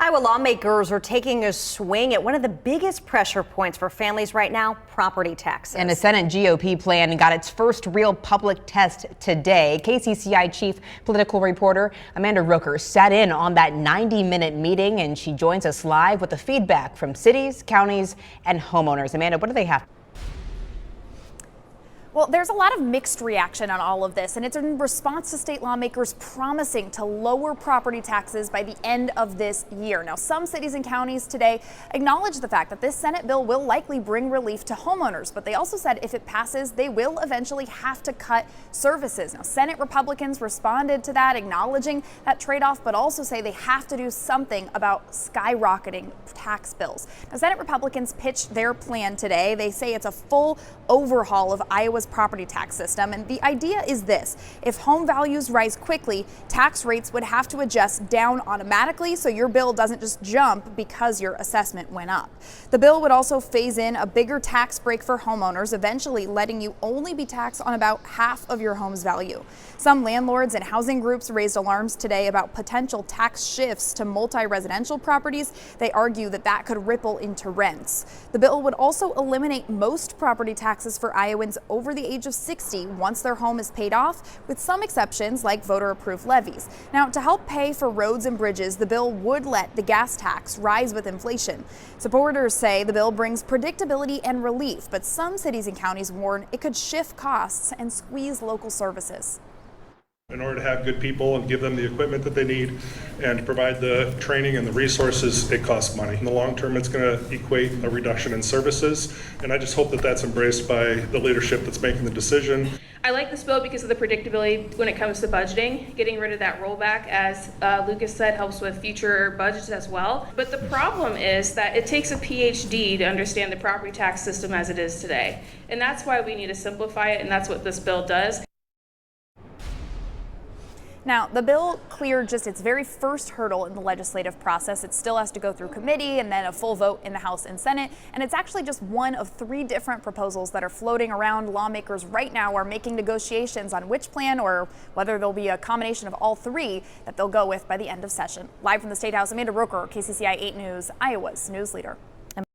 Iowa lawmakers are taking a swing at one of the biggest pressure points for families right now, property taxes. And a Senate GOP plan got its first real public test today. KCCI chief political reporter Amanda Rooker sat in on that 90-minute meeting, and she joins us live with the feedback from cities, counties, and homeowners. Amanda, what do they have? Well, there's a lot of mixed reaction on all of this, and it's in response to state lawmakers promising to lower property taxes by the end of this year. Now, some cities and counties today acknowledge the fact that this Senate bill will likely bring relief to homeowners, but they also said if it passes, they will eventually have to cut services. Now, Senate Republicans responded to that, acknowledging that trade-off, but also say they have to do something about skyrocketing tax bills. Now, Senate Republicans pitched their plan today. They say it's a full overhaul of Iowa's property tax system, and the idea is this: if home values rise quickly, tax rates would have to adjust down automatically so your bill doesn't just jump because your assessment went up. The bill would also phase in a bigger tax break for homeowners, eventually letting you only be taxed on about half of your home's value. Some landlords and housing groups raised alarms today about potential tax shifts to multi-residential properties. They argue that that could ripple into rents. The bill would also eliminate most property taxes for Iowans over the age of 60 once their home is paid off, with some exceptions like voter-approved levies. Now, to help pay for roads and bridges, the bill would let the gas tax rise with inflation. Supporters say the bill brings predictability and relief, but some cities and counties warn it could shift costs and squeeze local services. In order to have good people and give them the equipment that they need and to provide the training and the resources, it costs money. In the long term, it's going to equate a reduction in services, and I just hope that that's embraced by the leadership that's making the decision. I like this bill because of the predictability when it comes to budgeting. Getting rid of that rollback, as Lucas said, helps with future budgets as well. But the problem is that it takes a PhD to understand the property tax system as it is today. And that's why we need to simplify it, and that's what this bill does. Now, the bill cleared just its very first hurdle in the legislative process. It still has to go through committee and then a full vote in the House and Senate. And it's actually just one of 3 different proposals that are floating around. Lawmakers right now are making negotiations on which plan, or whether there'll be a combination of all 3 that they'll go with by the end of session. Live from the State House, Amanda Rooker, KCCI 8 News, Iowa's news leader.